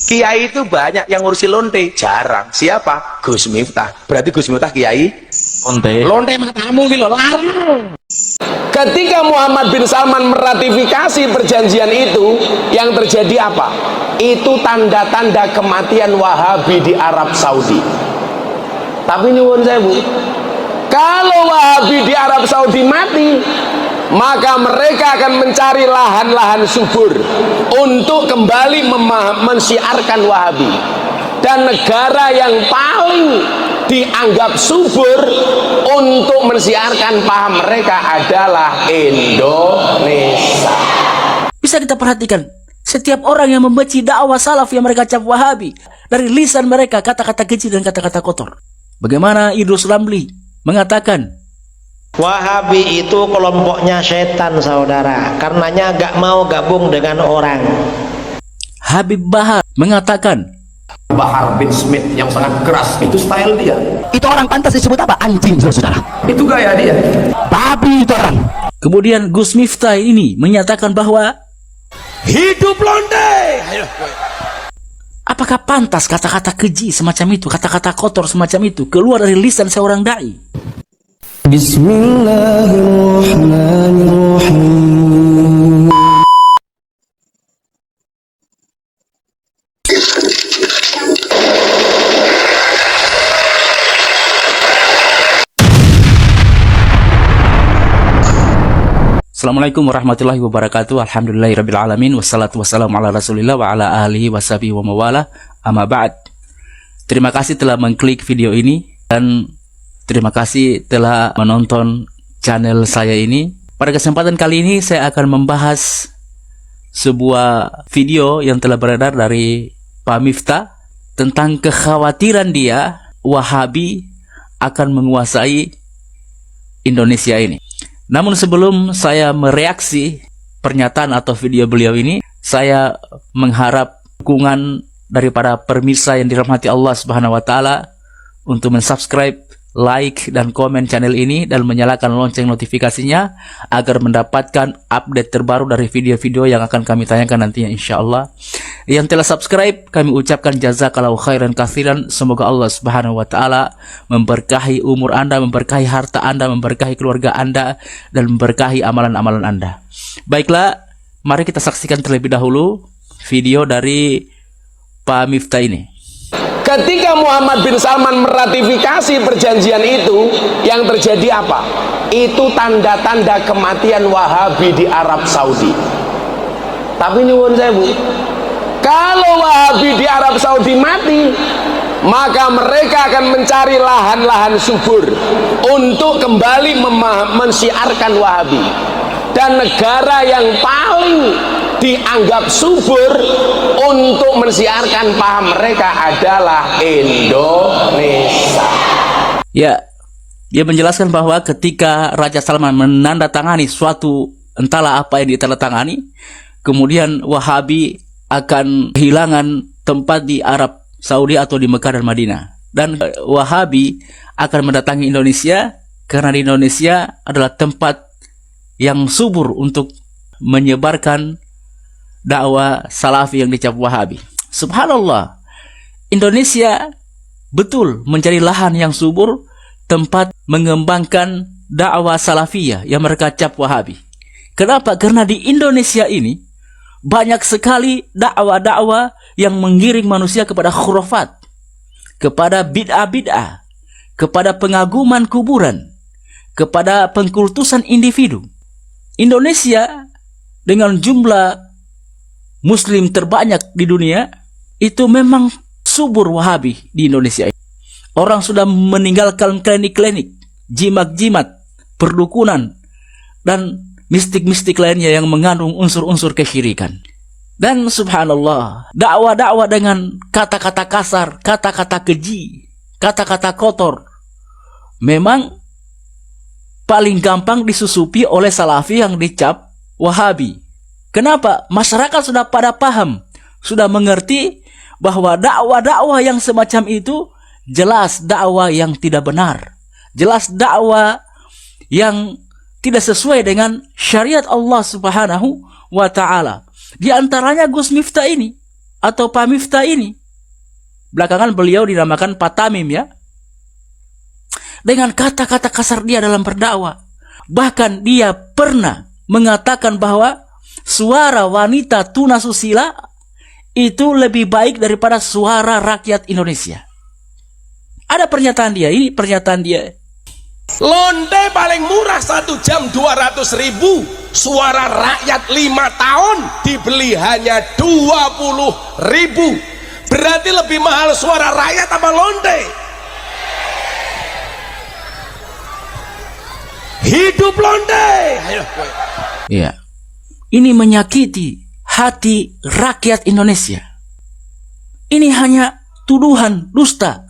Kiai itu banyak yang ngurusi lonte, jarang. Siapa? Gus Miftah. Berarti Gus Miftah kiai lonte matamu gitu, larang. Ketika Muhammad bin Salman meratifikasi perjanjian itu, yang terjadi apa? Itu tanda-tanda kematian Wahabi di Arab Saudi. Tapi nyuwun sewu, kalau Wahabi di Arab Saudi mati, maka mereka akan mencari lahan-lahan subur untuk kembali mensiarkan Wahabi. Dan negara yang paling dianggap subur untuk mensiarkan paham mereka adalah Indonesia. Bisa kita perhatikan, setiap orang yang membenci dakwah salaf yang mereka cap Wahabi, dari lisan mereka kata-kata keji dan kata-kata kotor. Bagaimana Idrus Ramli mengatakan, Wahabi itu kelompoknya setan, saudara. Karenanya gak mau gabung dengan orang. Habib Bahar mengatakan, Bahar bin Smith yang sangat keras, itu style dia. Itu orang pantas disebut apa? Anjing, saudara. Itu gaya dia. Babi itu orang. kemudian Gus Miftah ini menyatakan bahwa Hidup lonte. apakah pantas kata-kata keji semacam itu, kata-kata kotor semacam itu keluar dari lisan seorang dai? Bismillahirrahmanirrahim. Assalamualaikum warahmatullahi wabarakatuh. Alhamdulillahirrabbilalamin. Wassalatu wassalamu ala rasulillah wa ala alihi washabihi wa mawala. Amma ba'd. Terima kasih telah mengklik video ini, dan terima kasih telah menonton channel saya ini. Pada kesempatan kali ini saya akan membahas sebuah video yang telah beredar dari Pak Miftah tentang kekhawatiran dia Wahabi akan menguasai Indonesia ini. Namun sebelum saya mereaksi pernyataan atau video beliau ini, saya mengharap dukungan daripada pemirsa yang dirahmati Allah Subhanahu wa taala untuk mensubscribe, like dan komen channel ini dan menyalakan lonceng notifikasinya agar mendapatkan update terbaru dari video-video yang akan kami tayangkan nantinya insyaallah. Yang telah subscribe, kami ucapkan jazakallahu khairan katsiran. Semoga Allah Subhanahu wa taala memberkahi umur Anda, memberkahi harta Anda, memberkahi keluarga Anda, dan memberkahi amalan-amalan Anda. Baiklah, mari kita saksikan terlebih dahulu video dari Pak Miftah ini. Ketika Muhammad bin Salman meratifikasi perjanjian itu, yang terjadi apa? Itu tanda-tanda kematian Wahabi di Arab Saudi. Tapi nyuwun sewu, kalau Wahabi di Arab Saudi mati, maka mereka akan mencari lahan-lahan subur untuk kembali mensiarkan Wahabi. Dan negara yang paling dianggap subur untuk mensiarkan paham mereka adalah Indonesia. Ya, dia menjelaskan bahwa ketika Raja Salman menandatangani suatu entahlah apa yang ditandatangani, kemudian Wahabi akan kehilangan tempat di Arab Saudi atau di Mekah dan Madinah, dan Wahabi akan mendatangi Indonesia karena di Indonesia adalah tempat yang subur untuk menyebarkan dakwah salafi yang dicap Wahabi. Subhanallah, Indonesia betul menjadi lahan yang subur, tempat mengembangkan dakwah salafiyah yang mereka cap Wahabi. Kenapa? Karena di Indonesia ini banyak sekali dakwah-dakwah yang menggiring manusia kepada khurafat, kepada bid'ah-bid'ah, kepada pengaguman kuburan, kepada pengkultusan individu. Indonesia dengan jumlah muslim terbanyak di dunia itu memang subur Wahabi di Indonesia. Orang sudah meninggalkan klinik-klinik, jimat-jimat, perdukunan, dan mistik-mistik lainnya yang mengandung unsur-unsur kesyirikan. Dan subhanallah, dakwah-dakwah dengan kata-kata kasar, kata-kata keji, kata-kata kotor memang paling gampang disusupi oleh salafi yang dicap Wahabi. Kenapa? Masyarakat sudah pada paham, sudah mengerti bahwa dakwah-dakwah yang semacam itu jelas dakwah yang tidak benar, jelas dakwah yang tidak sesuai dengan syariat Allah Subhanahu wa taala. Di antaranya Gus Miftah ini atau Pak Miftah ini, belakangan beliau dinamakan Pak Tamim ya, dengan kata-kata kasar dia dalam berdakwah. Bahkan dia pernah mengatakan bahwa suara wanita tunasusila itu lebih baik daripada suara rakyat Indonesia. Ada pernyataan dia, ini pernyataan dia. Lonte paling murah 1 jam 200.000, suara rakyat 5 tahun dibeli hanya 20.000. Berarti lebih mahal suara rakyat apa lonte? Hidup lonte. Ayo. Ya, ini menyakiti hati rakyat Indonesia. Ini hanya tuduhan dusta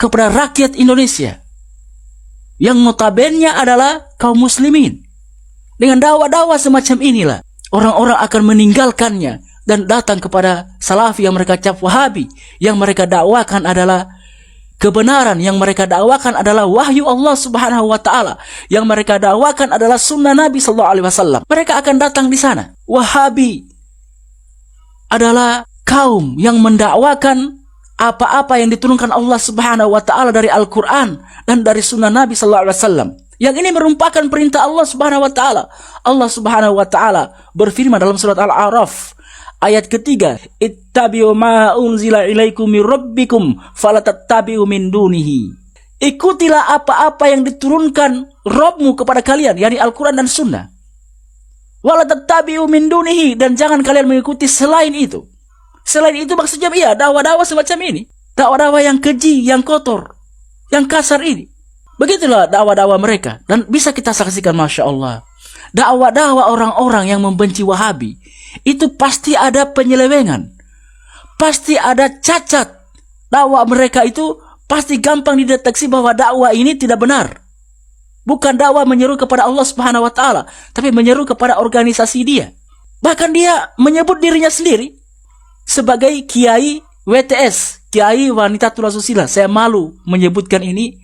kepada rakyat Indonesia yang notabene adalah kaum muslimin. Dengan dakwah-dakwah semacam inilah orang-orang akan meninggalkannya dan datang kepada salafi yang mereka cap wahabi. Yang mereka dakwakan adalah kebenaran, yang mereka dakwakan adalah wahyu Allah Subhanahu wa taala, yang mereka dakwakan adalah sunnah Nabi sallallahu alaihi wasallam. Mereka akan datang di sana. Wahabi adalah kaum yang mendakwakan apa-apa yang diturunkan Allah Subhanahu wa taala dari Al-Qur'an dan dari sunnah Nabi sallallahu alaihi wasallam. Yang ini merupakan perintah Allah Subhanahu wa taala. Allah Subhanahu wa taala berfirman dalam surat Al-A'raf ayat ketiga, "Ittabi'u ma unzila ilaikum mir rabbikum falatattabi'u min dunihi." Ikutilah apa-apa yang diturunkan Rabbmu kepada kalian, yakni Al-Qur'an dan sunnah. Walatattabi'u min dunihi, dan jangan kalian mengikuti selain itu. Selain itu maksudnya iya, dakwah-dakwah semacam ini. Dakwah-dakwah yang keji, yang kotor, yang kasar ini. Begitulah dakwah-dakwah mereka. Dan bisa kita saksikan, Masya Allah, dakwah-dakwah orang-orang yang membenci Wahabi itu pasti ada penyelewengan, pasti ada cacat. Dakwah mereka itu pasti gampang dideteksi bahwa dakwah ini tidak benar. Bukan dakwah menyeru kepada Allah Subhanahu wa taala, tapi menyeru kepada organisasi dia. Bahkan dia menyebut dirinya sendiri sebagai Kiai WTS, Kiai Wanita Tunasusila. Saya malu menyebutkan ini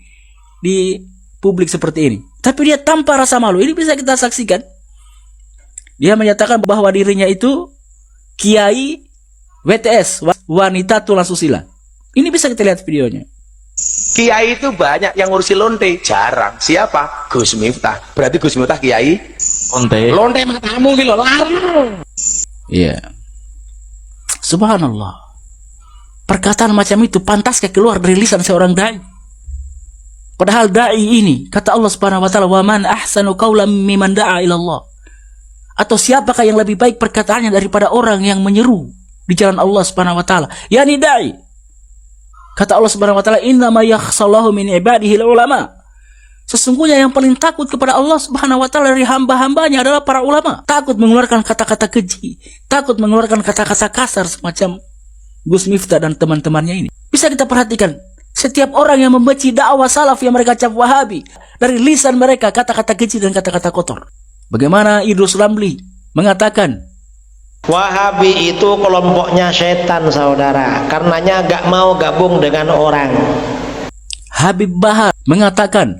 di publik seperti ini, tapi dia tanpa rasa malu. Ini bisa kita saksikan. Dia menyatakan bahwa dirinya itu Kiai WTS, Wanita Tunasusila. Ini bisa kita lihat videonya. Kiai itu banyak, yang ngurusi lonte jarang. Siapa? Gus Miftah. Berarti Gus Miftah Kiai lonte. Lonte matamu gitu, larang. Iya. Subhanallah. Perkataan macam itu pantaskah keluar dari lisan seorang dai? Padahal dai ini, kata Allah Subhanahu wa taala, "Wa man ahsanu qawlan mimman da'a ila Allah." Atau siapakah yang lebih baik perkataannya daripada orang yang menyeru di jalan Allah Subhanahu wa taala, yakni dai. Kata Allah Subhanahu wa taala, "Innama yakhshallahu min ibadihi ulama." Sesungguhnya yang paling takut kepada Allah Subhanahu wa taala dari hamba-hambanya adalah para ulama. Takut mengeluarkan kata-kata keji, takut mengeluarkan kata-kata kasar semacam Gus Miftah dan teman-temannya ini. Bisa kita perhatikan, setiap orang yang membenci dakwah salaf yang mereka cap Wahabi, dari lisan mereka kata-kata keji dan kata-kata kotor. Bagaimana Idrus Ramli mengatakan, Wahabi itu kelompoknya setan, saudara. Karenanya gak mau gabung dengan orang. Habib Bahar mengatakan,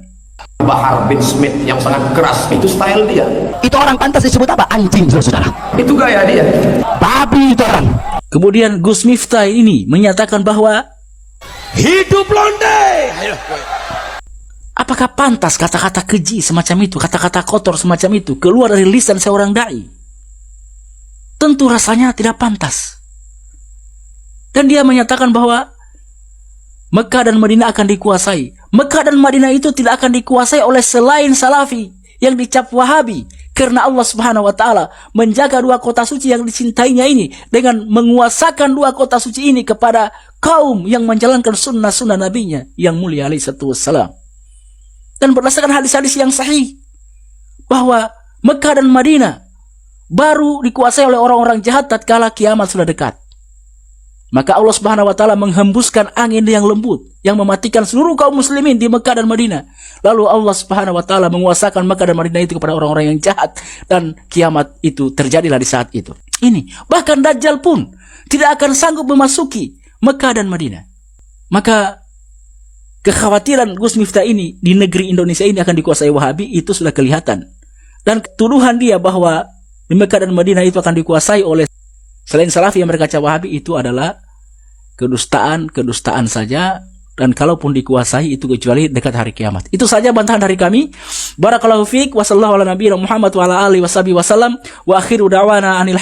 Bahar bin Smith yang sangat keras, itu style dia, Itu orang pantas disebut apa? Anjing, saudara. itu gaya dia. Babi itu orang. kemudian Gus Miftah ini menyatakan bahwa Hidup lonte. Ayo. apakah pantas kata-kata keji semacam itu, kata-kata kotor semacam itu keluar dari lisan seorang dai? Tentu rasanya tidak pantas. Dan dia menyatakan bahwa Mekah dan Madinah akan dikuasai. Mekah dan Madinah itu tidak akan dikuasai oleh selain salafi yang dicap Wahabi, karena Allah Subhanahu wa taala menjaga dua kota suci yang dicintainya ini dengan menguasakan dua kota suci ini kepada kaum yang menjalankan sunnah-sunnah nabinya yang mulia alaihi wassalam. Dan berdasarkan hadis-hadis yang sahih bahwa Mekah dan Madinah baru dikuasai oleh orang-orang jahat tatkala kiamat sudah dekat. Maka Allah Subhanahu wa taala menghembuskan angin yang lembut yang mematikan seluruh kaum muslimin di Mekah dan Madinah. Lalu Allah Subhanahu wa taala menguasakan Mekah dan Madinah itu kepada orang-orang yang jahat, dan kiamat itu terjadilah di saat itu. Ini bahkan Dajjal pun tidak akan sanggup memasuki Mekah dan Madinah. Maka kekhawatiran Gus Miftah ini di negeri Indonesia ini akan dikuasai Wahabi itu sudah kelihatan. Dan tuduhan dia bahwa di Mekah dan Madinah itu akan dikuasai oleh Selain Salafi yang berkaca Wahabi itu adalah kedustaan saja, dan kalaupun dikuasai itu kecuali dekat hari kiamat. Itu saja bantahan dari kami. Barakallahu fiik wa sallallahu ala nabiyina Muhammad wa ala alihi wasallam wa akhiru da'wana anil